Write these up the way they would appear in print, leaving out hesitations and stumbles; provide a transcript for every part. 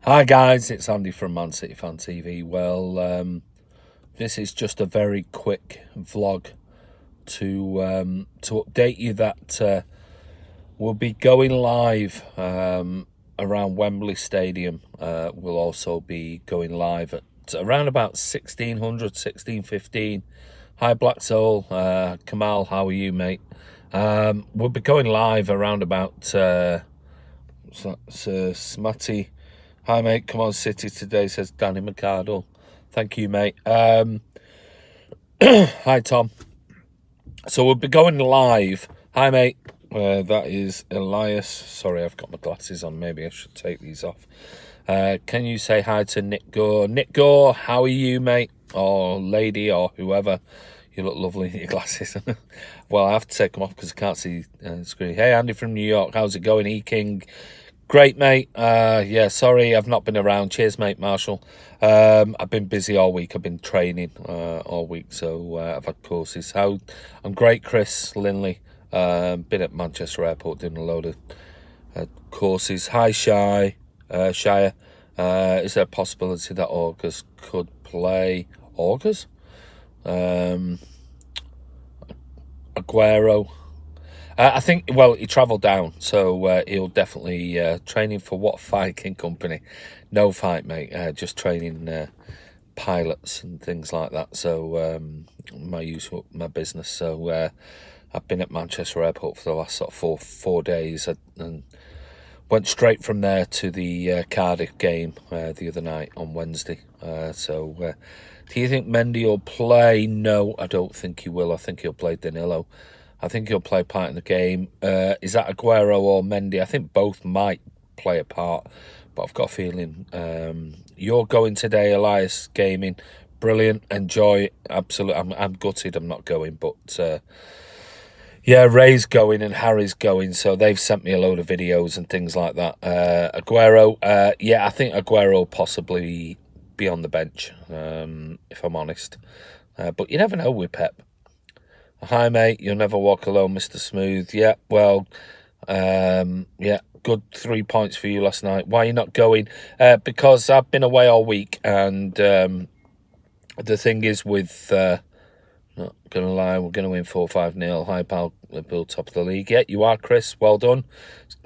Hi guys, it's Andy from Man City Fan TV. This is just a very quick vlog to update you that we'll be going live around Wembley Stadium. We'll also be going live at around about 1600, 1615. Hi Black Soul, Kamal, how are you, mate? We'll be going live around about Smatty. Hi, mate. Come on, City today, says Danny McArdle. Thank you, mate. Hi, Tom. So we'll be going live. Hi, mate. That is Elias. Sorry, I've got my glasses on. Maybe I should take these off. Can you say hi to Nick Gore? Nick Gore, how are you, mate? Or lady, or whoever. You look lovely in your glasses. Well, I have to take them off because I can't see the screen. Hey, Andy from New York. How's it going, E-King? Great, mate. Yeah, sorry, I've not been around. Cheers, mate, Marshall. I've been busy all week. I've been training all week, so I've had courses. I'm great, Chris Linley. Been at Manchester Airport doing a load of courses. Hi, Shire. Is there a possibility that August could play August? Aguero. I think, well, he travelled down, so he'll definitely training for what Viking company? No fight, mate. Just training pilots and things like that. So my business. So I've been at Manchester Airport for the last sort of four days, and went straight from there to the Cardiff game the other night on Wednesday. Do you think Mendy will play? No, I don't think he will. I think he'll play Danilo. I think he'll play part in the game. Is that Aguero or Mendy? I think both might play a part, but I've got a feeling you're going today, Elias Gaming. Brilliant, enjoy it. Absolutely, I'm gutted I'm not going, but yeah, Ray's going and Harry's going, so they've sent me a load of videos and things like that. Aguero, yeah, I think Aguero will possibly be on the bench, if I'm honest. But you never know with Pep. Hi, mate. You'll never walk alone, Mr. Smooth. Yeah, well, yeah, good 3 points for you last night. Why are you not going? Because I've been away all week, and the thing is with, not going to lie, we're going to win 4-5-0. Hi, pal, Liverpool, top of the league. Yeah, you are, Chris. Well done.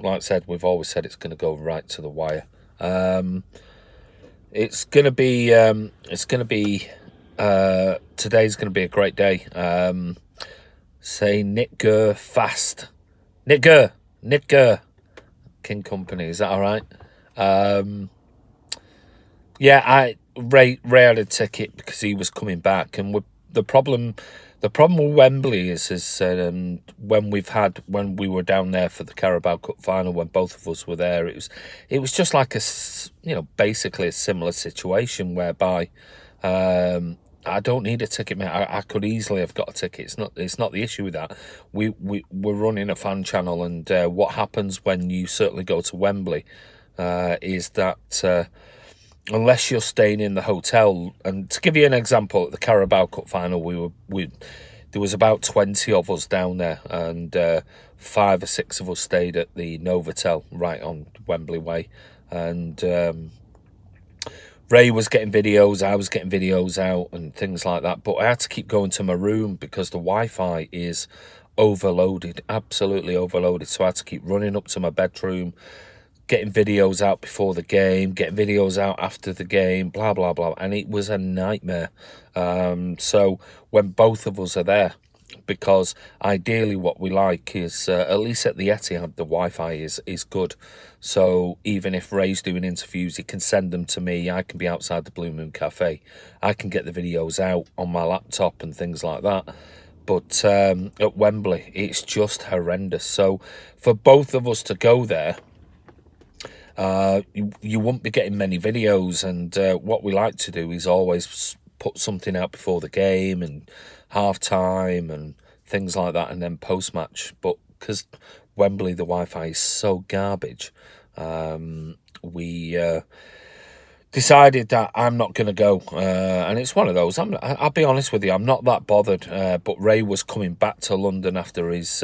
Like I said, we've always said it's going to go right to the wire. Today's going to be a great day. Say Nick Gurr fast. Nick Gurr. King Company, is that all right? Yeah, Ray had a ticket because he was coming back, and the problem with Wembley is when we were down there for the Carabao Cup final, when both of us were there, it was just like basically a similar situation whereby I don't need a ticket, mate. I could easily have got a ticket. It's not the issue with that. We're running a fan channel, and what happens when you certainly go to Wembley is that unless you're staying in the hotel, and to give you an example, at the Carabao Cup final, there was about 20 of us down there, and 5 or 6 of us stayed at the Novotel right on Wembley Way, and Ray was getting videos, I was getting videos out and things like that, but I had to keep going to my room because the Wi-Fi is overloaded, absolutely overloaded, so I had to keep running up to my bedroom, getting videos out before the game, getting videos out after the game, blah, blah, blah, and it was a nightmare. So when both of us are there, because ideally what we like is, at least at the Etihad, the Wi-Fi is good. So even if Ray's doing interviews, he can send them to me. I can be outside the Blue Moon Cafe. I can get the videos out on my laptop and things like that. But at Wembley, it's just horrendous. So for both of us to go there, you won't be getting many videos, and what we like to do is always put something out before the game and half-time and things like that, and then post-match. But because Wembley, the Wi-Fi is so garbage, we decided that I'm not going to go, and it's one of those, I'll be honest with you, I'm not that bothered, but Ray was coming back to London after his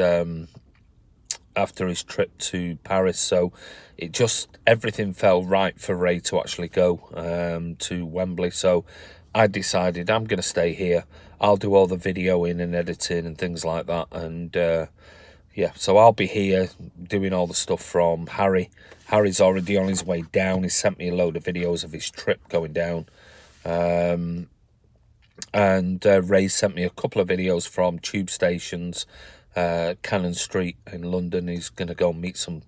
after his trip to Paris. So it just, everything fell right for Ray to actually go to Wembley. So I decided I'm going to stay here. I'll do all the videoing and editing and things like that. And yeah, so I'll be here doing all the stuff from Harry. Harry's already on his way down. He sent me a load of videos of his trip going down. And Ray sent me a couple of videos from tube stations, Cannon Street in London. He's going to go and meet some,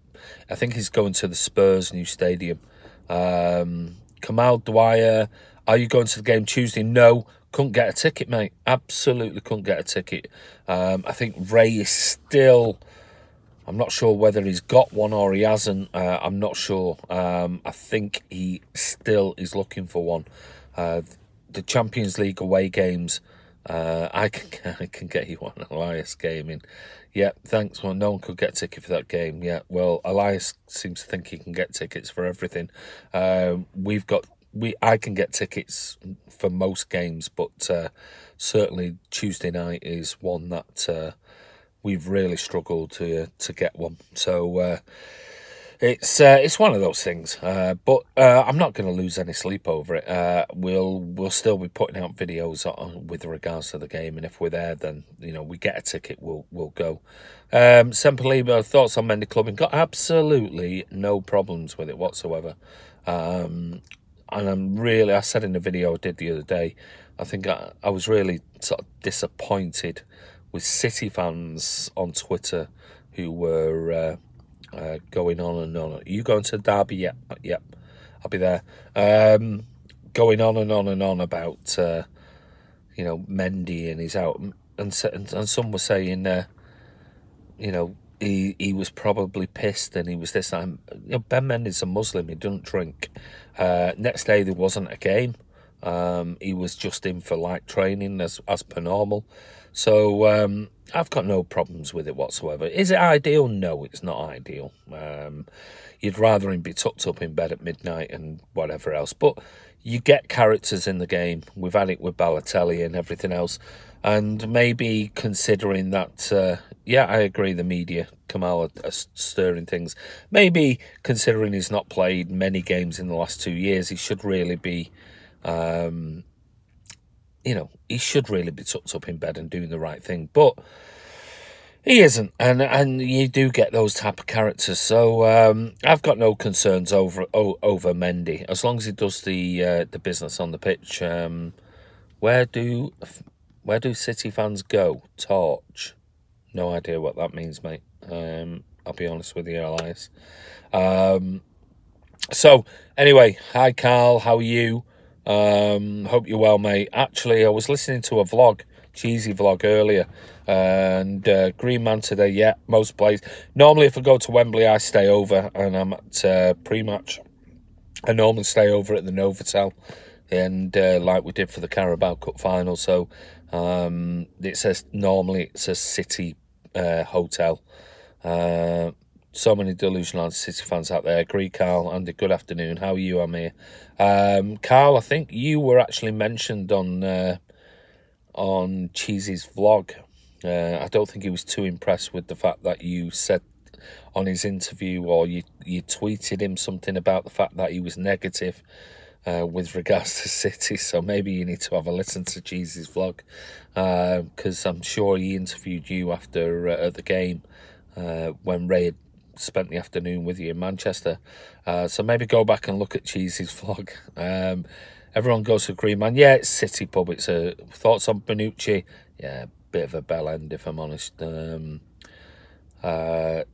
I think he's going to the Spurs new stadium. Kamal Dwyer, are you going to the game Tuesday? No, couldn't get a ticket, mate. Absolutely couldn't get a ticket. I think Ray is still, I'm not sure whether he's got one or he hasn't. I'm not sure. I think he still is looking for one. The Champions League away games, I can get you one. Elias Gaming. Yeah, thanks. Well, no one could get a ticket for that game. Yeah, well, Elias seems to think he can get tickets for everything. I can get tickets for most games, but certainly Tuesday night is one that we've really struggled to get one. So it's one of those things. But I'm not going to lose any sleep over it. We'll still be putting out videos with regards to the game, and if we're there, then we get a ticket, we'll go. Sempaliba, thoughts on Mendy clubbing? Got absolutely no problems with it whatsoever. And I said in the video I did the other day, I think I was really sort of disappointed with City fans on Twitter who were going on and on. Are you going to Derby? Yep, I'll be there. Going on and on and on about, Mendy and he's out. And some were saying, he was probably pissed and he was this time. Ben Mendy's a Muslim, he doesn't drink. Next day there wasn't a game. He was just in for light training as per normal. So I've got no problems with it whatsoever. Is it ideal? No, it's not ideal. You'd rather him be tucked up in bed at midnight and whatever else. But you get characters in the game. We've had it with Balotelli and everything else. And maybe considering that, I agree, the media, Kamal, are stirring things. Maybe considering he's not played many games in the last 2 years, he should really be, he should really be tucked up in bed and doing the right thing. But he isn't, and you do get those type of characters. So I've got no concerns over Mendy as long as he does the business on the pitch. Where do City fans go? Torch. No idea what that means, mate. I'll be honest with you, Elias. So, anyway, hi, Carl. How are you? Hope you're well, mate. Actually, I was listening to a vlog, cheesy vlog earlier, and Green Man today, yeah, most plays. Normally, if I go to Wembley, I stay over, and I'm at pre-match. I normally stay over at the Novotel, and like we did for the Carabao Cup final. So it says City hotel. So many delusional City fans out there. Agree, Carl. Andy, good afternoon. How are you, Amir? Carl, I think you were actually mentioned on Cheesy's vlog. I don't think he was too impressed with the fact that you said on his interview, or you tweeted him something about the fact that he was negative with regards to City. So maybe you need to have a listen to Cheesy's vlog, because I'm sure he interviewed you after at the game when Ray had spent the afternoon with you in Manchester. So maybe go back and look at Cheesy's vlog. Everyone goes to Green Man. Yeah, it's City pub. It's thoughts on Bonucci. Yeah, bit of a bell end, if I'm honest.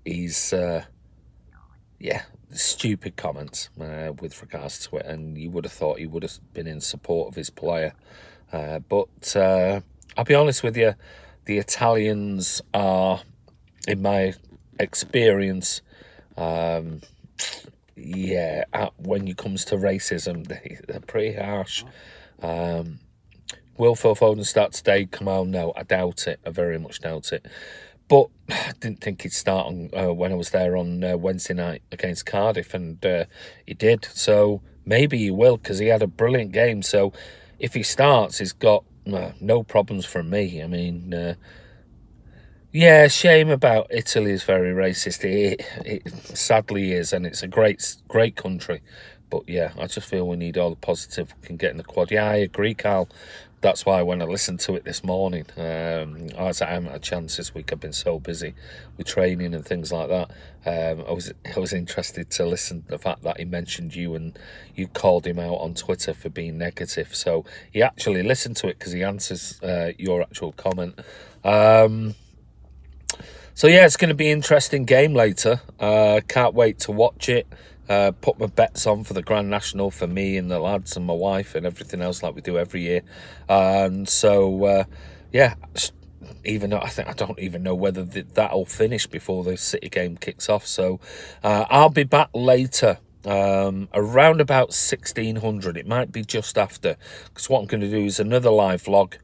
He's stupid comments with regards to it, and you would have thought he would have been in support of his player. But I'll be honest with you, the Italians are, in my experience, when it comes to racism, they're pretty harsh. Will Phil Foden start today? Kamal, no, I doubt it. I very much doubt it. But I didn't think he'd start on when I was there on Wednesday night against Cardiff, and he did. So maybe he will, because he had a brilliant game. So if he starts, he's got no problems from me. I mean, Yeah, shame about Italy is very racist. It sadly is, and it's a great country. But yeah, I just feel we need all the positive we can get in the quad. Yeah, I agree, Carl. That's why when I listened to it this morning, I haven't had a chance this week. I've been so busy with training and things like that. I was interested to listen to the fact that he mentioned you and you called him out on Twitter for being negative. So he actually listened to it because he answers your actual comment. So yeah, it's going to be an interesting game later. Can't wait to watch it. Put my bets on for the Grand National for me and the lads and my wife and everything else like we do every year. And so yeah, even though I don't even know whether that'll finish before the City game kicks off. So I'll be back later. Around about 1600. It might be just after, because what I'm going to do is another live vlog.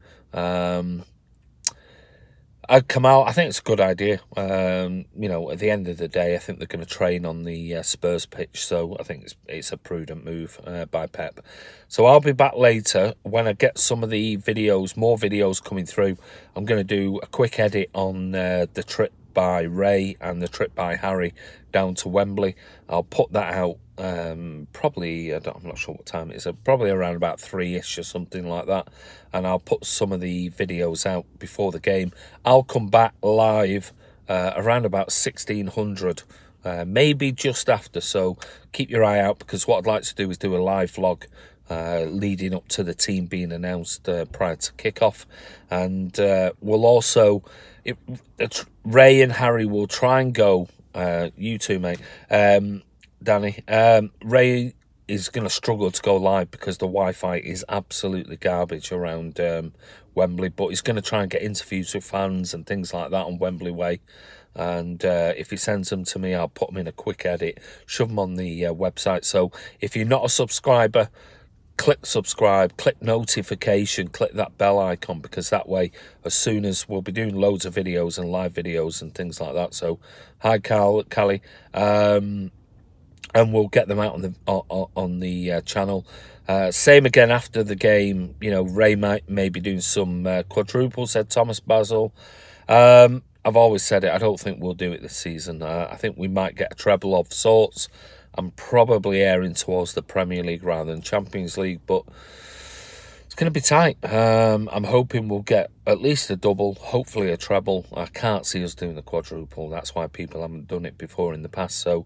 I'd come out. I think it's a good idea. You know, at the end of the day, I think they're going to train on the Spurs pitch, so I think it's a prudent move by Pep. So I'll be back later when I get some of the videos, more videos coming through. I'm going to do a quick edit on the trip by Ray and the trip by Harry down to Wembley. I'll put that out probably, I'm not sure what time it is, probably around about 3ish or something like that, and I'll put some of the videos out before the game. I'll come back live around about 1600, maybe just after, so keep your eye out, because what I'd like to do is do a live vlog leading up to the team being announced prior to kickoff. And we'll also, Ray and Harry will try and go, you two, mate, Danny, Ray is going to struggle to go live because the Wi-Fi is absolutely garbage around Wembley, but he's going to try and get interviews with fans and things like that on Wembley Way. And if he sends them to me, I'll put them in a quick edit, shove them on the website. So if you're not a subscriber, click subscribe, click notification, click that bell icon, because that way, as soon as we'll be doing loads of videos and live videos and things like that. So hi, Callie. And we'll get them out on the channel. Same again after the game. You know, Ray may be doing some quadruple, said Thomas Basil. I've always said it, I don't think we'll do it this season. I think we might get a treble of sorts. I'm probably airing towards the Premier League rather than Champions League, but it's going to be tight. I'm hoping we'll get at least a double, hopefully a treble. I can't see us doing the quadruple. That's why people haven't done it before in the past. So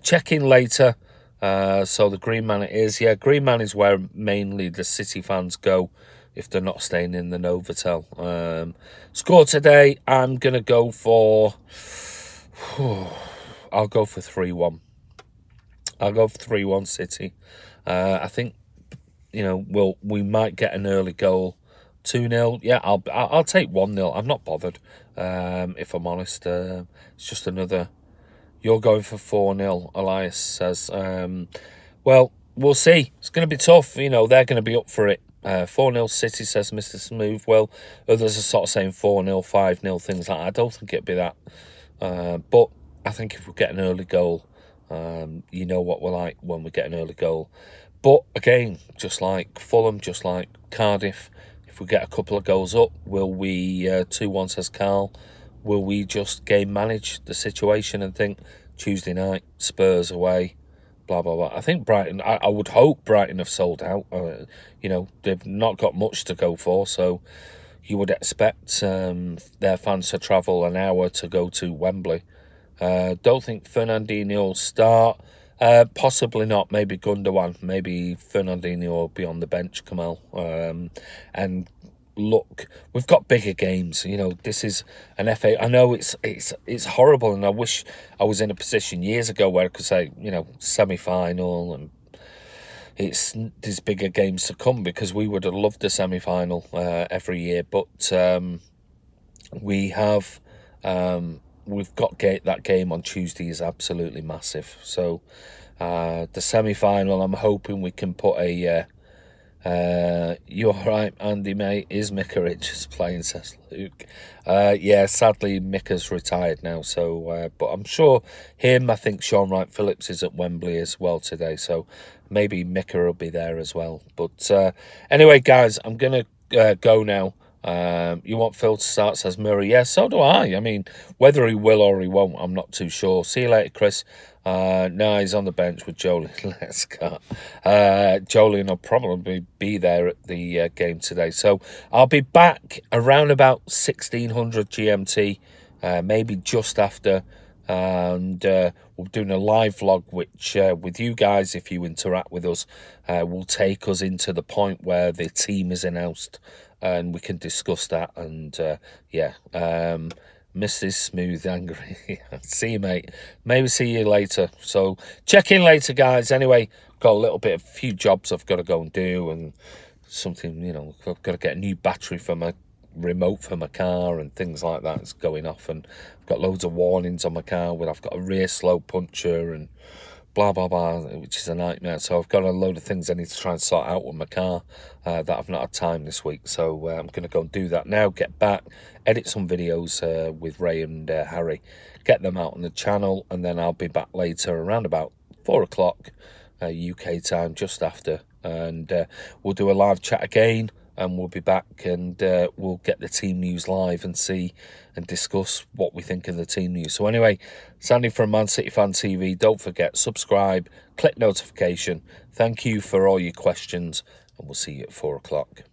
check in later. So the Green Man it is. Yeah, Green Man is where mainly the City fans go if they're not staying in the Novotel. Score today, I'm going to go for... I'll go for 3-1. I'll go for 3-1 City. I think, you know, we might get an early goal. 2-0. Yeah, I'll take 1-0. I'm not bothered, if I'm honest. It's just another... You're going for 4-0, Elias says. Well, we'll see. It's going to be tough. You know, they're going to be up for it. 4-0 City, says Mr. Smooth. Well, others are sort of saying 4-0, 5-0, things like that. I don't think it'd be that. But I think if we get an early goal, you know what we're like when we get an early goal. But again, just like Fulham, just like Cardiff, if we get a couple of goals up, will we, 2-1 says Carl, will we just game manage the situation and think Tuesday night, Spurs away, blah, blah, blah. I think Brighton, I would hope Brighton have sold out. You know, they've not got much to go for, so you would expect their fans to travel an hour to go to Wembley. Don't think Fernandinho will start. Possibly not. Maybe Gundogan. Maybe Fernandinho will be on the bench, Kamal. And look, we've got bigger games. You know, this is an FA. I know it's horrible, and I wish I was in a position years ago where I could say, you know, semi-final, and there's bigger games to come, because we would have loved a semi-final every year. But we have. We've got that game on Tuesday is absolutely massive. So the semi-final, I'm hoping we can put a... you're right, Andy, mate. Is Mikaric is playing, says Luke. Yeah, sadly, Mika's retired now. So, but I'm sure I think Sean Wright-Phillips is at Wembley as well today. So maybe Mika will be there as well. But anyway, guys, I'm going to go now. You want Phil to start, says Murray. Yeah, so do I. I mean, whether he will or he won't, I'm not too sure. See you later, Chris. No, he's on the bench with Joleon. Let's go. Joleon will probably be there at the game today. So I'll be back around about 1600 GMT, maybe just after. And we're doing a live vlog, which with you guys, if you interact with us, will take us into the point where the team is announced, and we can discuss that. And yeah, Mrs. Smooth Angry. See you, mate. Maybe see you later. So check in later, guys. Anyway, got a few jobs I've got to go and do, and something, you know, I've got to get a new battery for my remote for my car and things like that. It's going off, and I've got loads of warnings on my car where I've got a rear slow puncher and blah blah blah, which is a nightmare. So I've got a load of things I need to try and sort out with my car that I've not had time this week. So I'm going to go and do that now, get back, edit some videos with Ray and Harry, get them out on the channel, and then I'll be back later around about 4 o'clock UK time, just after, and we'll do a live chat again. And we'll be back, and we'll get the team news live and see and discuss what we think of the team news. So anyway, Sandy from Man City Fan TV. Don't forget, subscribe, click notification. Thank you for all your questions, and we'll see you at 4 o'clock.